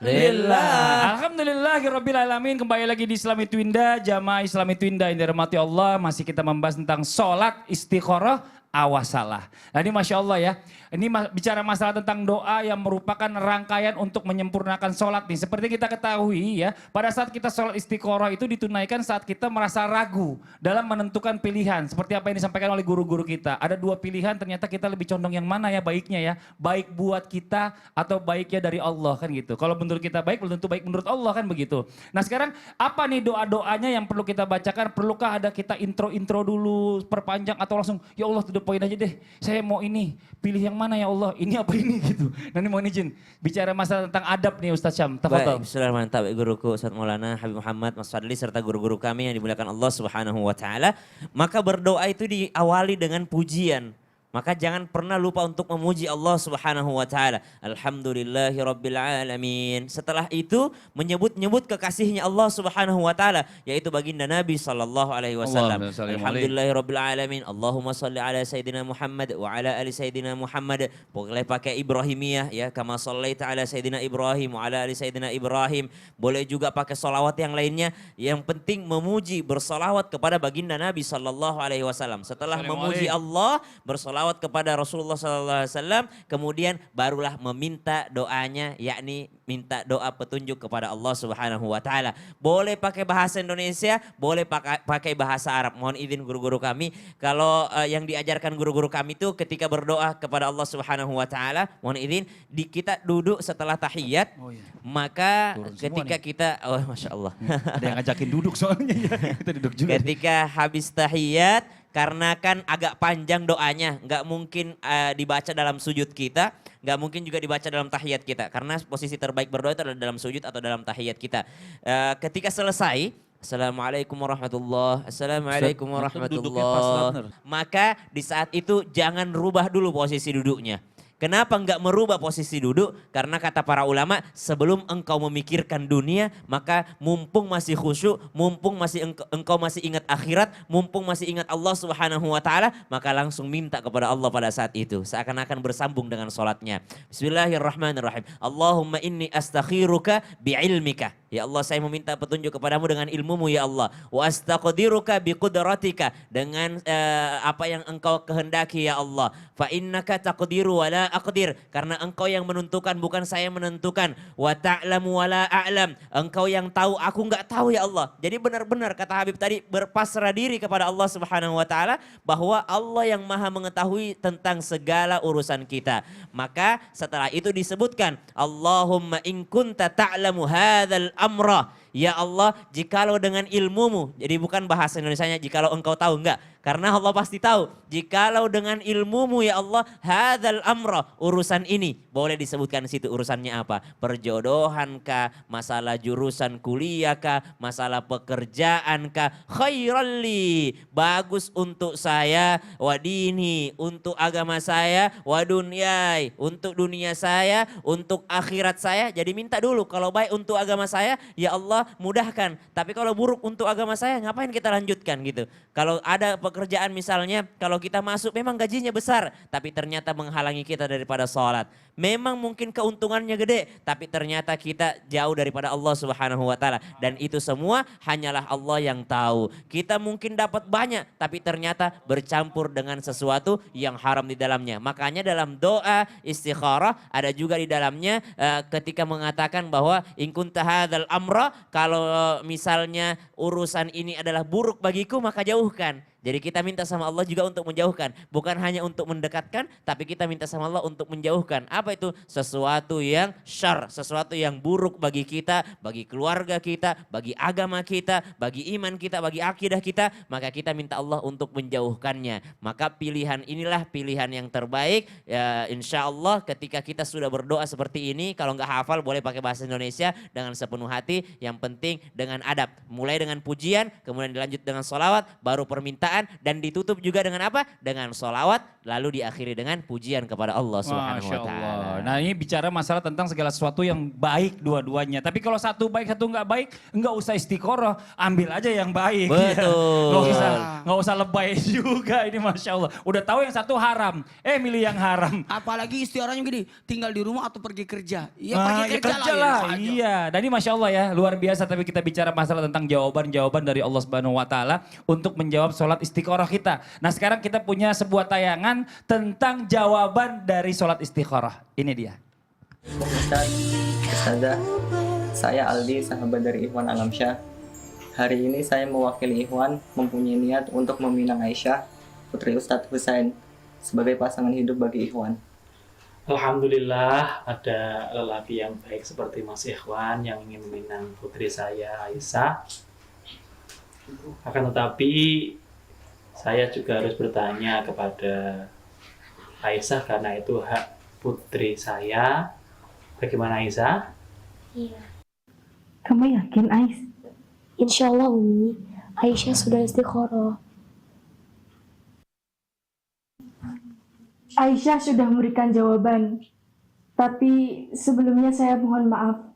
Lillah. Alhamdulillahirabbil alamin. Kembali lagi di Islami Twinda, jamaah Islami Twinda yang dirahmati Allah. Masih kita membahas tentang sholat istikharah awasalah. Nah ini Masya Allah ya. Ini bicara masalah tentang doa yang merupakan rangkaian untuk menyempurnakan sholat nih. Seperti kita ketahui ya, pada saat kita sholat istikharah itu ditunaikan saat kita merasa ragu dalam menentukan pilihan. Seperti apa yang disampaikan oleh guru-guru kita. Ada dua pilihan, ternyata kita lebih condong yang mana ya baiknya ya. Baik buat kita atau baiknya dari Allah kan gitu. Kalau menurut kita baik, belum tentu baik menurut Allah kan begitu. Nah sekarang apa nih doa-doanya yang perlu kita bacakan? Perlukah ada kita intro-intro dulu, perpanjang atau langsung ya Allah to the point aja deh. Saya mau ini, pilih yang mana ya Allah, ini apa ini gitu. Nanti mau izin bicara masalah tentang adab nih Ustaz Syam. Tafadhol. Baik, bismillahirrahmanirrahim. Guruku Ustaz Maulana Habib Muhammad Mas Fadli serta guru-guru kami yang dimuliakan Allah Subhanahu wa taala. Maka berdoa itu diawali dengan pujian. Maka jangan pernah lupa untuk memuji Allah Subhanahu wa taala. Alhamdulillahirabbil alamin. Setelah itu menyebut-nyebut kekasihnya Allah Subhanahu wa taala yaitu baginda Nabi sallallahu alaihi wasallam. Alhamdulillahirabbil alamin. Allahumma shalli ala sayidina Muhammad wa ala ali sayidina Muhammad. Boleh pakai Ibrahimiyah ya, kama shallaita ala sayidina Ibrahim wa ala ali sayidina Ibrahim. Boleh juga pakai sholawat yang lainnya. Yang penting memuji bersolawat kepada baginda Nabi sallallahu alaihi wasallam. Setelah memuji Allah, bersolawat kepada Rasulullah SAW, kemudian barulah meminta doanya, yakni minta doa petunjuk kepada Allah Subhanahu wa taala. Boleh pakai bahasa Indonesia, boleh pakai bahasa Arab. Mohon izin guru-guru kami, kalau yang diajarkan guru-guru kami itu ketika berdoa kepada Allah Subhanahu wa taala, mohon izin kita duduk setelah tahiyat. Maka ketika kita Masya Allah. Ada yang ngajakin duduk soalnya ya. Kita duduk juga. Ketika habis tahiyat, karena kan agak panjang doanya, nggak mungkin dibaca dalam sujud kita, nggak mungkin juga dibaca dalam tahiyat kita. Karena posisi terbaik berdoa itu adalah dalam sujud atau dalam tahiyat kita. Ketika selesai, Assalamualaikum warahmatullahi Assalamualaikum warahmatullahi. Maka di saat itu jangan rubah dulu posisi duduknya. Kenapa enggak merubah posisi duduk? Karena kata para ulama, sebelum engkau memikirkan dunia, maka mumpung masih khusyuk, mumpung masih engkau masih ingat akhirat, mumpung masih ingat Allah Subhanahu wa taala, maka langsung minta kepada Allah pada saat itu. Seakan-akan bersambung dengan sholatnya. Bismillahirrahmanirrahim. Allahumma inni astakhiruka bi'ilmika. Ya Allah, saya meminta petunjuk kepadamu dengan ilmumu ya Allah. Wa astaqdiruka biqudratika, dengan apa yang engkau kehendaki ya Allah. Fa innaka taqdiru wa la aqdir, karena engkau yang menentukan bukan saya menentukan. Wa ta'lamu wa la a'lam, engkau yang tahu aku enggak tahu ya Allah. Jadi benar-benar kata Habib tadi, berpasrah diri kepada Allah Subhanahu wa taala bahwa Allah yang Maha mengetahui tentang segala urusan kita. Maka setelah itu disebutkan Allahumma in kunta ta'lamu hadzal amra. Ya Allah, jikalau dengan ilmumu, jadi bukan bahasa Indonesianya jikalau engkau tahu, enggak. Karena Allah pasti tahu. Jikalau dengan ilmumu ya Allah, hadzal amra, urusan ini. Boleh disebutkan di situ urusannya apa? Perjodohan kah? Masalah jurusan kuliah kah? Masalah pekerjaan kah? Khairalli, bagus untuk saya, wadini, untuk agama saya, wadunyai, untuk dunia saya, untuk akhirat saya. Jadi minta dulu, kalau baik untuk agama saya, ya Allah mudahkan. Tapi kalau buruk untuk agama saya, ngapain kita lanjutkan gitu. Kalau ada pekerjaan misalnya, kalau kita masuk memang gajinya besar, tapi ternyata menghalangi kita daripada sholat. Memang mungkin keuntungannya gede, tapi ternyata kita jauh daripada Allah Subhanahu wa taala. Dan itu semua hanyalah Allah yang tahu. Kita mungkin dapat banyak, tapi ternyata bercampur dengan sesuatu yang haram di dalamnya. Makanya dalam doa istikharah ada juga di dalamnya ketika mengatakan bahwa in kunta hadzal amra, kalau misalnya urusan ini adalah buruk bagiku maka jauhkan. Jadi kita minta sama Allah juga untuk menjauhkan. Bukan hanya untuk mendekatkan, tapi kita minta sama Allah untuk menjauhkan. Apa itu? Sesuatu yang syar, sesuatu yang buruk bagi kita, bagi keluarga kita, bagi agama kita, bagi iman kita, bagi akidah kita. Maka kita minta Allah untuk menjauhkannya. Maka pilihan inilah pilihan yang terbaik. Ya, insya Allah ketika kita sudah berdoa seperti ini, kalau nggak hafal boleh pakai bahasa Indonesia dengan sepenuh hati. Yang penting dengan adab. Mulai dengan pujian, kemudian dilanjut dengan sholawat, baru permintaan. Dan ditutup juga dengan apa? Dengan sholawat lalu diakhiri dengan pujian kepada Allah Subhanahu Masya wa taala. Allah. Nah ini bicara masalah tentang segala sesuatu yang baik dua-duanya. Tapi kalau satu baik satu nggak baik, nggak usah istiqoroh, ambil aja yang baik. Betul. Nggak usah lebay juga ini Masya Allah. Udah tahu yang satu haram, milih yang haram. Apalagi istiaranya gini, tinggal di rumah atau pergi kerja. Ya Ya pergi kerja lah. ya, Iya. Dan ini Masya Allah ya, luar biasa. Tapi kita bicara masalah tentang jawaban-jawaban dari Allah Subhanahu Wa Taala untuk menjawab sholat istiqoroh kita. Nah sekarang kita punya sebuah tayangan tentang jawaban dari sholat istiqoroh. Ini dia. Ustaz, Ustazah, saya Aldi, sahabat dari Ikhwan Alamsyah. Hari ini saya mewakili Ikhwan mempunyai niat untuk meminang Aisyah, putri Ustadz Husain, sebagai pasangan hidup bagi Ikhwan. Alhamdulillah ada lelaki yang baik seperti Mas Ikhwan yang ingin meminang putri saya Aisyah. Akan tetapi saya juga harus bertanya kepada Aisyah karena itu hak putri saya. Bagaimana Aisyah? Iya. Kamu yakin, Ais? Insya Allah Umi, Aisyah sudah istiqoroh. Aisyah sudah memberikan jawaban. Tapi sebelumnya saya mohon maaf.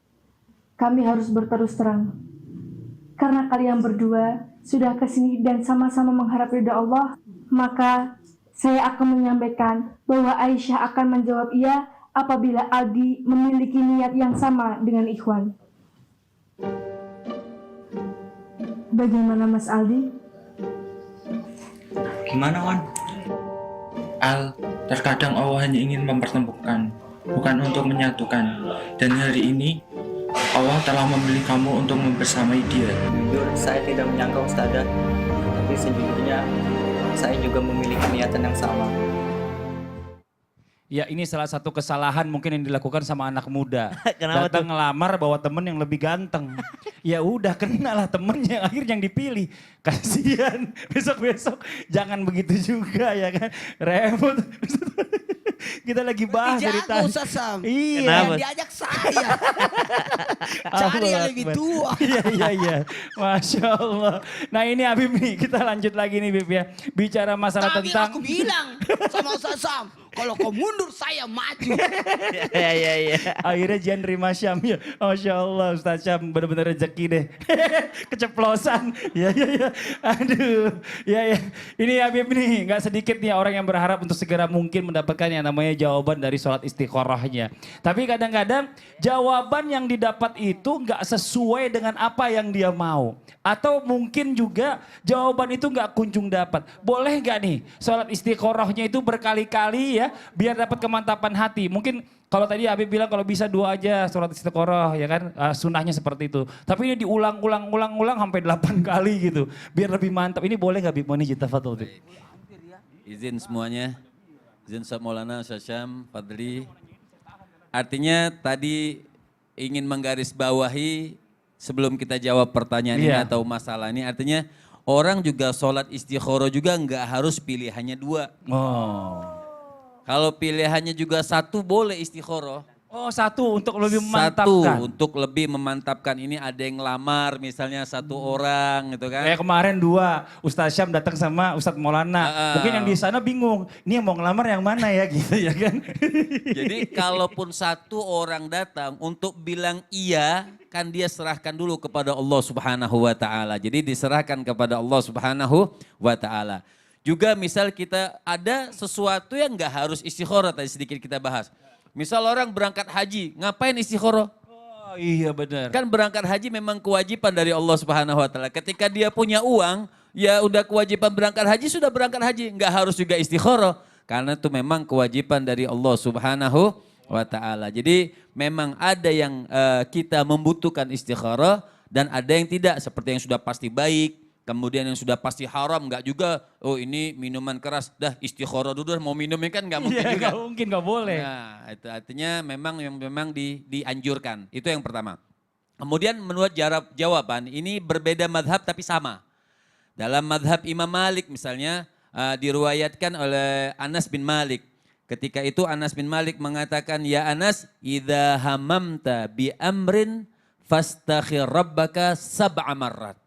Kami harus berterus terang. Karena kalian berdua sudah kesini dan sama-sama mengharap ridha Allah, maka saya akan menyampaikan bahwa Aisyah akan menjawab iya apabila Aldi memiliki niat yang sama dengan Ikhwan. Bagaimana Mas Aldi? Gimana Wan? Al, terkadang Allah hanya ingin mempertemukan, bukan untuk menyatukan. Dan hari ini Allah telah memilih kamu untuk membersamai dia. Jujur, saya tidak menyangka Ustazah, tapi sejujurnya saya juga memiliki niatan yang sama. Ya ini salah satu kesalahan mungkin yang dilakukan sama anak muda. Kenapa Datang ngelamar bawa temen yang lebih ganteng. Ya udah kenalah temennya akhirnya yang dipilih. Kasihan besok-besok jangan begitu juga ya kan. Repot. Kita lagi bahas dari Jago tadi. Ustaz Sam. Iya. Kenapa? Yang diajak saya. Cari yang lebih tua. Iya. Masya Allah. Nah ini Habib nih kita lanjut lagi nih Bib ya. Bicara masalah Tapi tentang. aku bilang sama Ustaz Sam, kalau kau mundur saya maju. Iya. Akhirnya Jian nerima Syam ya. Masya Allah Ustaz Syam benar-benar rezeki deh. Keceplosan. Ya. Aduh. Ya. Ini Habib nih gak sedikit nih orang yang berharap untuk segera mungkin mendapatkan yang namanya jawaban dari sholat istiqorohnya. Tapi kadang-kadang jawaban yang didapat itu gak sesuai dengan apa yang dia mau. Atau mungkin juga jawaban itu gak kunjung dapat. Boleh gak nih sholat istiqorohnya itu berkali-kali ya biar dapat kemantapan hati. Mungkin kalau tadi Habib bilang kalau bisa 2 aja sholat istiqoroh ya kan sunnahnya seperti itu. Tapi ini diulang sampai 8 kali gitu biar lebih mantap. Ini boleh gak Habib? Mohon izin tafadhol Habib. Izin semuanya, izin Ustaz Maulana, Ustaz Syam, Fadli. Artinya tadi ingin menggarisbawahi sebelum kita jawab pertanyaan ini atau masalah ini. Artinya orang juga sholat istiqoroh juga nggak harus pilihannya 2. Oh. Kalau pilihannya juga 1 boleh istiqoroh. Oh 1 untuk lebih 1 memantapkan. untuk lebih memantapkan. Ini ada yang lamar misalnya 1 orang gitu kan. Kayak kemarin 2, Ustaz Syam datang sama Ustaz Maulana. Mungkin yang di sana bingung, ini yang mau ngelamar yang mana ya gitu ya kan. Jadi kalaupun 1 orang datang untuk bilang iya, kan dia serahkan dulu kepada Allah Subhanahu wa taala. Jadi diserahkan kepada Allah Subhanahu wa taala. Juga misal kita ada sesuatu yang enggak harus istikharah, tadi sedikit kita bahas. Misal orang berangkat haji, ngapain istikharah? Oh iya benar. Kan berangkat haji memang kewajiban dari Allah Subhanahu wa taala. Ketika dia punya uang, ya udah kewajiban berangkat haji, sudah berangkat haji, enggak harus juga istikharah. Karena itu memang kewajiban dari Allah Subhanahu wa taala. Jadi memang ada yang kita membutuhkan istikharah dan ada yang tidak, seperti yang sudah pasti baik. Kemudian yang sudah pasti haram, enggak juga, oh ini minuman keras, dah istikharah dulu mau minumnya kan enggak mungkin juga. Enggak mungkin, enggak boleh. Nah itu artinya memang dianjurkan, itu yang pertama. Kemudian menurut jawaban, ini berbeda madhab tapi sama. Dalam madhab Imam Malik misalnya, diriwayatkan oleh Anas bin Malik. Ketika itu Anas bin Malik mengatakan, ya Anas, idza hamamta bi amrin fastakhir rabbaka sab'a marrat.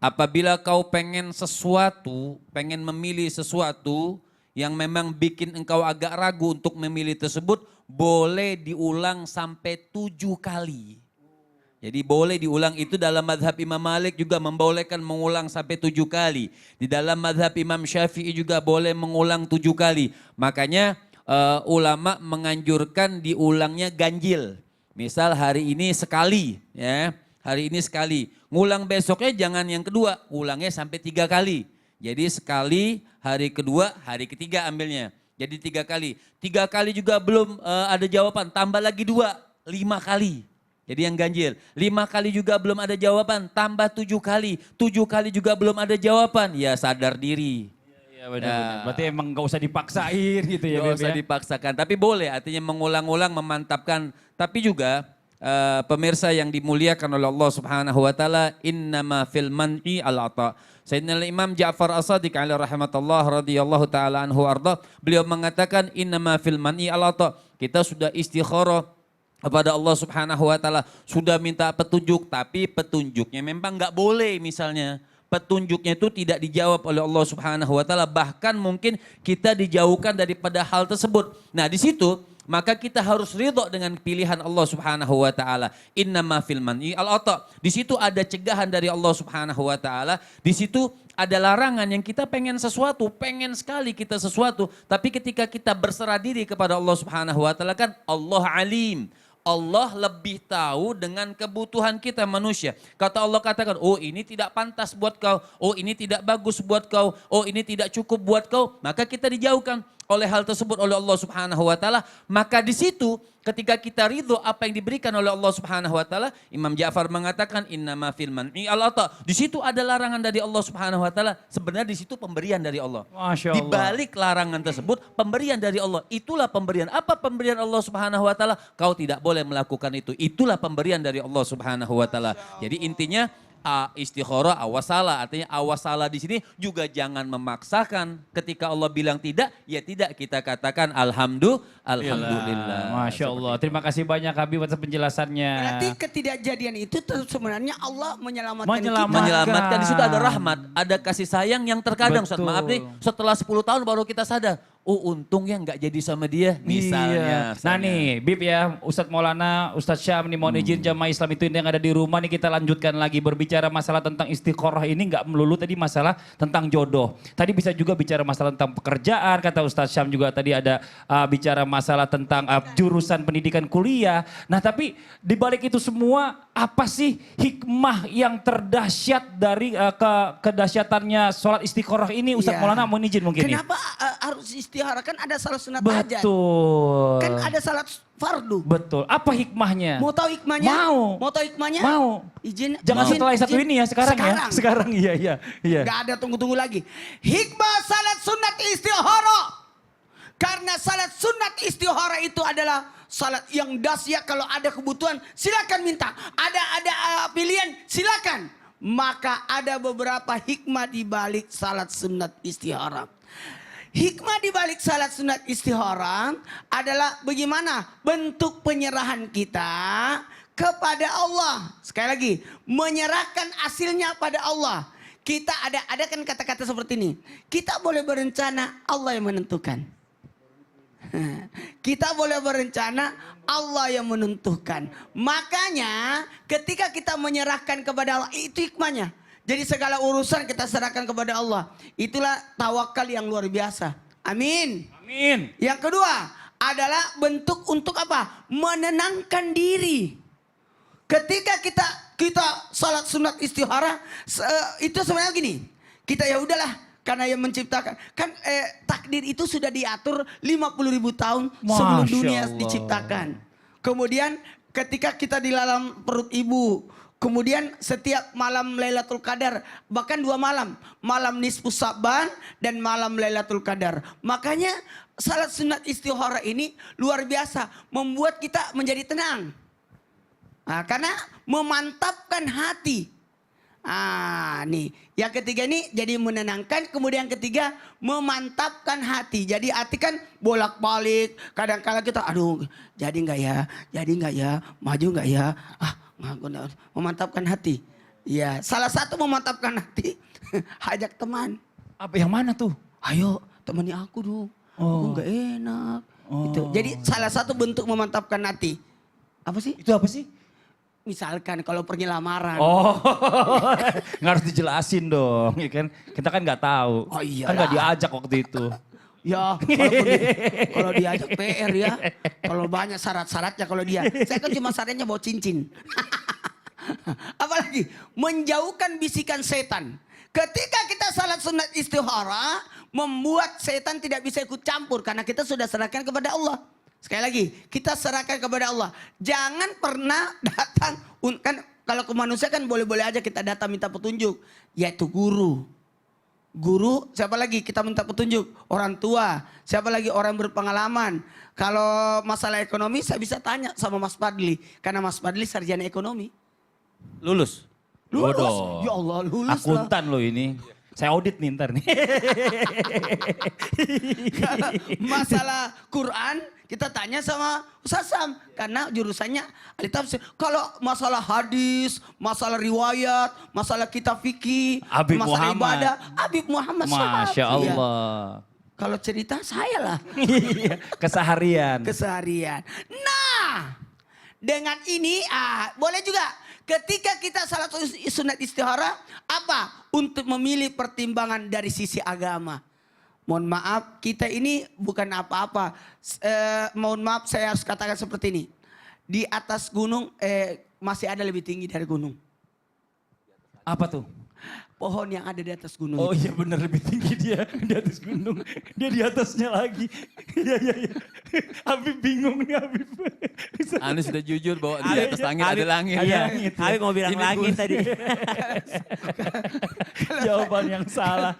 Apabila kau pengen sesuatu, pengen memilih sesuatu, yang memang bikin engkau agak ragu untuk memilih tersebut, boleh diulang sampai 7 kali. Jadi boleh diulang, itu dalam madhab Imam Malik juga membolehkan mengulang sampai 7 kali. Di dalam madhab Imam Syafi'i juga boleh mengulang 7 kali. Makanya ulama menganjurkan diulangnya ganjil. Misal hari ini sekali, ya, hari ini sekali. Ngulang besoknya jangan yang kedua, ulangnya sampai 3 kali. Jadi sekali, hari kedua, hari ketiga ambilnya. Jadi 3 kali. 3 kali juga belum ada jawaban, tambah lagi 2, 5 kali. Jadi yang ganjil. 5 kali juga belum ada jawaban, tambah 7 kali. 7 kali juga belum ada jawaban, ya sadar diri. Iya benar. Berarti emang gak usah dipaksain gitu ya. Gak usah dipaksakan, tapi boleh artinya mengulang-ulang, memantapkan. Tapi juga pemirsa yang dimuliakan oleh Allah Subhanahu wa taala, innama fil man'i al-ata. Sayyidina Imam Ja'far As-Shadiq alaihi rahmatullah radhiyallahu taala anhu arda, beliau mengatakan innama fil man'i al-ata. Kita sudah istikharah kepada Allah Subhanahu wa taala, sudah minta petunjuk, tapi petunjuknya memang enggak boleh, misalnya petunjuknya itu tidak dijawab oleh Allah Subhanahu wa taala, bahkan mungkin kita dijauhkan daripada hal tersebut. Nah, di situ maka kita harus ridho dengan pilihan Allah Subhanahu wa taala. Innama fil man'i al-ata. Di situ ada cegahan dari Allah Subhanahu wa taala. Di situ ada larangan yang kita pengen sesuatu, pengen sekali kita sesuatu, tapi ketika kita berserah diri kepada Allah Subhanahu wa taala, kan Allah alim. Allah lebih tahu dengan kebutuhan kita manusia. Kata Allah katakan, oh ini tidak pantas buat kau, oh ini tidak bagus buat kau, oh ini tidak cukup buat kau. Maka kita dijauhkan oleh hal tersebut oleh Allah Subhanahu wa taala. Maka di situ ketika kita ridho apa yang diberikan oleh Allah Subhanahu wa taala, Imam Ja'far mengatakan innama fil man'i al-ata. Di situ ada larangan dari Allah Subhanahu wa taala, sebenarnya di situ pemberian dari Allah. Masya Allah. Di balik larangan tersebut pemberian dari Allah. Itulah pemberian. Apa pemberian Allah Subhanahu wa taala? Kau tidak boleh melakukan itu. Itulah pemberian dari Allah Subhanahu wa taala. Jadi intinya istikharah awasalah, artinya awasalah di sini juga jangan memaksakan. Ketika Allah bilang tidak, ya tidak, kita katakan alhamdulillah. Masya Allah. Terima kasih banyak Habib atas penjelasannya. Berarti ketidakjadian itu sebenarnya Allah menyelamatkan Menyelamatkan, di situ ada rahmat, ada kasih sayang yang terkadang Ustaz, Betul. maaf nih, setelah 10 tahun baru kita sadar, oh untungnya nggak jadi sama dia, misalnya. Iya. Nah nih Bib ya, Ustadz Maulana, Ustadz Syam nih mohon izin jamaah Islam itu yang ada di rumah nih, kita lanjutkan lagi berbicara masalah tentang istikharah ini, nggak melulu tadi masalah tentang jodoh. Tadi bisa juga bicara masalah tentang pekerjaan, kata Ustadz Syam juga tadi ada bicara masalah tentang jurusan pendidikan kuliah. Nah tapi di balik itu semua apa sih hikmah yang terdahsyat dari kedahsyatannya sholat istikharah ini, Ustadz Iya. Maulana mohon izin mungkin Kenapa harus istihara? Kan ada salat sunat nih. hajat. Betul. Kan ada salat fardu. Betul. Apa hikmahnya? Mau tahu hikmahnya? Mau. Mau tahu hikmahnya? Mau. Izin. Jangan izin, setelah satu izin. ini ya, sekarang ya. Sekarang. Sekarang iya. Gak ada tunggu-tunggu lagi. Hikmah salat sunat istihara. Karena salat sunat istihara itu adalah salat yang dahsyat. Kalau ada kebutuhan silakan minta. Ada pilihan silakan. Maka ada beberapa hikmah di balik salat sunat istihara. Hikmah di balik salat sunat istihara adalah bagaimana bentuk penyerahan kita kepada Allah. Sekali lagi, menyerahkan hasilnya pada Allah. Kita ada kan kata-kata seperti ini. Kita boleh berencana, Allah yang menentukan. Kita boleh berencana, Allah yang menentukan. Makanya ketika kita menyerahkan kepada Allah, itu hikmahnya. Jadi segala urusan kita serahkan kepada Allah. Itulah tawakal yang luar biasa. Amin. Amin. Yang kedua adalah bentuk untuk apa? Menenangkan diri. Ketika kita salat sunat istihara, itu sebenarnya gini. Kita ya udahlah, karena yang menciptakan. Kan takdir itu sudah diatur 50.000 tahun sebelum Masya dunia Allah. diciptakan. Kemudian ketika kita di dalam perut ibu, kemudian setiap malam Lailatul Qadar, bahkan 2 malam. Malam nisfu Sa'ban dan malam Lailatul Qadar. Makanya salat sunat istihara ini luar biasa. Membuat kita menjadi tenang. Nah, karena memantapkan hati. Nih, yang ketiga ini jadi menenangkan, kemudian yang ketiga memantapkan hati. Jadi hati kan bolak-balik, kadang-kala kita aduh jadi nggak ya, maju nggak ya, memantapkan hati. Ya, salah satu memantapkan hati, ajak teman. Apa yang mana tuh? Ayo temani aku dong. Aku nggak enak. Gitu. Jadi salah satu bentuk memantapkan hati. Apa sih? Itu apa sih? Misalkan kalau pergi lamaran. Oh, nggak harus dijelasin dong, ya kan? Kita kan nggak tahu. Oh iya Kan nggak lah. diajak waktu itu. Ya, kalau diajak PR ya. Kalau banyak syarat-syaratnya kalau dia. Saya kan cuma syaratnya bawa cincin. Apalagi menjauhkan bisikan setan. Ketika kita salat sunat istihara, membuat setan tidak bisa ikut campur karena kita sudah serahkan kepada Allah. Sekali lagi, kita serahkan kepada Allah. Jangan pernah datang, kan kalau ke manusia kan boleh-boleh aja kita datang minta petunjuk. Yaitu guru. Guru, siapa lagi kita minta petunjuk? Orang tua, siapa lagi orang berpengalaman. Kalau masalah ekonomi saya bisa tanya sama Mas Fadli. Karena Mas Fadli sarjana ekonomi. Lulus? Lulus, Waduh. ya Allah lulus lah. Akuntan loh ini. Saya audit nih ntar nih. Kalau masalah Quran kita tanya sama Ustaz Sam karena jurusannya ahli tafsir. Kalau masalah hadis, masalah riwayat, masalah kitab fikih, Habib masalah Muhammad. ibadah, Habib Muhammad Masya Syafi'i. Allah. Kalau cerita saya lah Iya, keseharian. keseharian. Nah, dengan ini boleh juga ketika kita salat sunat istihara apa? Untuk memilih pertimbangan dari sisi agama. Mohon maaf, kita ini bukan apa-apa. Mohon maaf saya harus katakan seperti ini. Di atas gunung masih ada lebih tinggi dari gunung. Apa tuh? Pohon yang ada di atas gunung. Oh itu. iya benar lebih tinggi dia di atas gunung. Dia di atasnya lagi. Iya iya iya. Habib bingung nih Habib. Anda sudah jujur bahwa di atas langit ada langit. Iya, Langit, ya. Habib mau bilang Ini langit tadi. Jawaban yang salah.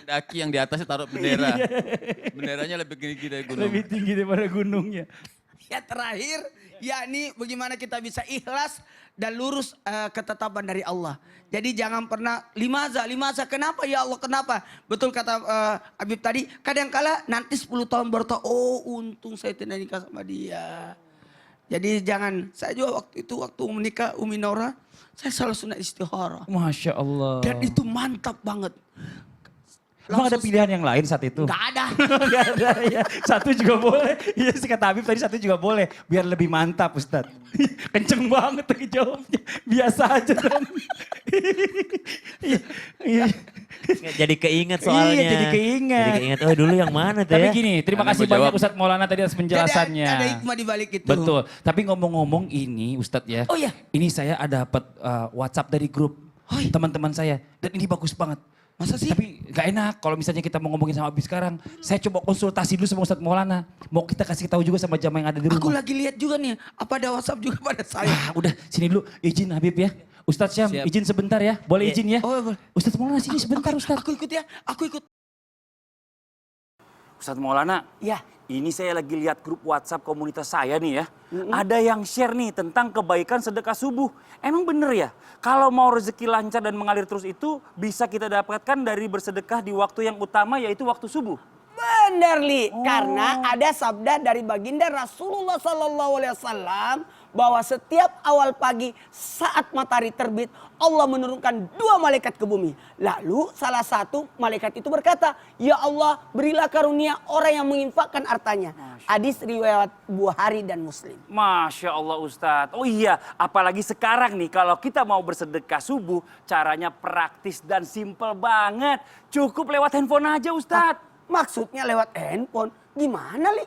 Daki yang di atasnya taruh bendera. Benderanya lebih tinggi dari gunung. Lebih tinggi daripada gunungnya. Ya terakhir, yakni bagaimana kita bisa ikhlas dan lurus ketetapan dari Allah. Jadi jangan pernah limaza, kenapa ya Allah, kenapa? Betul kata Habib tadi, kadangkala nanti 10 tahun baru tahu, oh untung saya tidak nikah sama dia. Jadi jangan, saya juga waktu menikah Umi Nora, saya selalu sunat istihara. Masya Allah. Dan itu mantap banget. Emang ada pilihan yang lain saat itu? Gak ada. Gak ada ya. Satu juga boleh. Iya sih kata Habib tadi satu juga boleh. Biar lebih mantap Ustadz. Kenceng banget tadi jawabnya. Biasa aja kan. Iya. Jadi keinget soalnya. Iya, jadi keinget. Jadi keinget, oh dulu yang mana tuh Tapi ya? gini, terima Anda kasih mau jawab? banyak Ustadz Maulana tadi atas penjelasannya. Ada hikmah di balik itu. Betul. Tapi ngomong-ngomong ini Ustadz ya. Oh iya. Ini saya ada dapat WhatsApp dari grup teman-teman saya. Dan ini bagus banget. Masa sih? Tapi gak enak kalau misalnya kita mau ngomongin sama Habib sekarang. Saya coba konsultasi dulu sama Ustadz Maulana. Mau kita kasih tahu juga sama jamaah yang ada di rumah. Aku lagi lihat juga nih, apa ada WhatsApp juga pada saya. Udah sini dulu izin Habib ya. Ustadz Syam Siap. izin sebentar ya. Boleh izin ya? Oh, boleh. Ustadz Maulana sini sebentar Ustadz. Aku ikut ya, aku ikut. Ustadz Maulana, Ya. ini saya lagi lihat grup WhatsApp komunitas saya nih ya. Ada yang share nih tentang kebaikan sedekah subuh. Emang bener ya? Kalau mau rezeki lancar dan mengalir terus itu bisa kita dapatkan dari bersedekah di waktu yang utama yaitu waktu subuh. Benar Li, karena ada sabda dari baginda Rasulullah SAW bahwa setiap awal pagi saat matahari terbit Allah menurunkan 2 malaikat ke bumi. Lalu salah satu malaikat itu berkata, ya Allah berilah karunia orang yang menginfakkan hartanya. Hadis riwayat Bukhari dan Muslim. Masya Allah Ustadz. Oh iya, apalagi sekarang nih kalau kita mau bersedekah subuh caranya praktis dan simpel banget. Cukup lewat handphone aja Ustadz. Maksudnya lewat handphone. Gimana Li?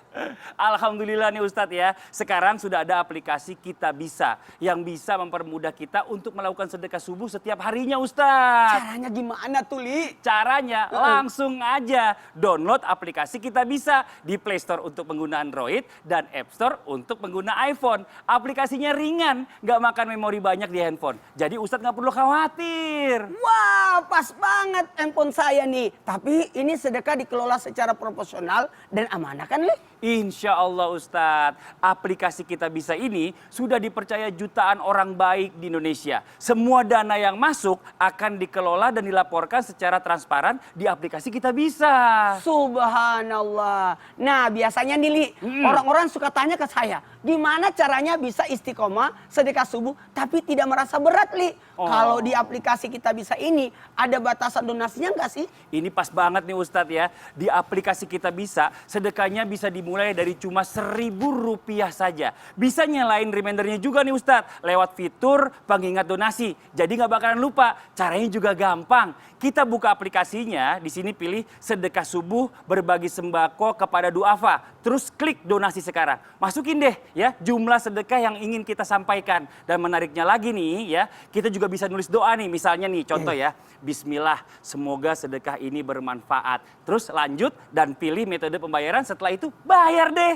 Alhamdulillah nih Ustadz ya. Sekarang sudah ada aplikasi Kita Bisa. Yang bisa mempermudah kita untuk melakukan sedekah subuh setiap harinya Ustadz. Caranya gimana tuh Li? Caranya langsung aja download aplikasi Kita Bisa di Play Store untuk pengguna Android dan App Store untuk pengguna iPhone. Aplikasinya ringan, nggak makan memori banyak di handphone. Jadi Ustadz nggak perlu khawatir. Wah, pas banget handphone saya nih. Tapi ini sedekah dikelola secara profesional dan amanah kan Li? Insya Allah Ustadz, aplikasi Kita Bisa ini sudah dipercaya jutaan orang baik di Indonesia. Semua dana yang masuk akan dikelola dan dilaporkan secara transparan di aplikasi Kita Bisa. Subhanallah. Nah biasanya nih Li, orang-orang suka tanya ke saya, Gimana caranya bisa istiqomah sedekah subuh tapi tidak merasa berat, Li? Kalau di aplikasi Kita Bisa ini ada batasan donasinya nggak sih? Ini pas banget nih Ustadz ya. Di aplikasi Kita Bisa, sedekahnya bisa dimulai dari cuma Rp1.000 saja. Bisa nyalain remindernya juga nih Ustadz. Lewat fitur pengingat donasi. Jadi nggak bakalan lupa. Caranya juga gampang. Kita buka aplikasinya, di sini pilih sedekah subuh berbagi sembako kepada duafa. Terus klik donasi sekarang. Masukin deh ya jumlah sedekah yang ingin kita sampaikan. Dan menariknya lagi nih ya, kita juga bisa nulis doa nih. Misalnya nih contoh ya, Bismillah semoga sedekah ini bermanfaat. Terus lanjut dan pilih metode pembayaran, setelah itu bayar deh.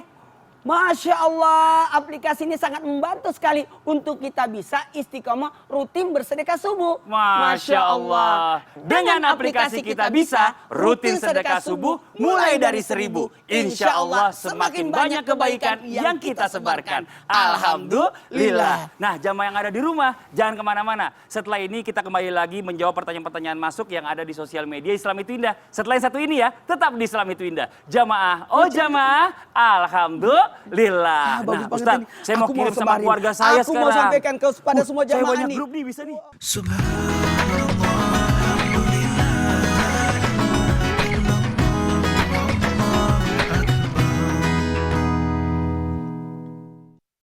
Masya Allah, aplikasi ini sangat membantu sekali untuk kita bisa istiqomah rutin bersedekah subuh. Masya Allah. Dengan aplikasi Kita Bisa, rutin sedekah subuh mulai dari 1.000. Insya Allah semakin banyak kebaikan yang kita sebarkan. Alhamdulillah. Nah jamaah yang ada di rumah, jangan kemana-mana. Setelah ini kita kembali lagi menjawab pertanyaan-pertanyaan masuk yang ada di sosial media Islam Itu Indah. Setelah yang satu ini ya, tetap di Islam Itu Indah. Jamaah, oh jamaah, Alhamdulillah. Nah Ustadz, saya mau kirim sama keluarga saya sekarang. Aku mau sampaikan kepada semua Saya jamaah banyak nih. grup nih, bisa nih. Subhanallah.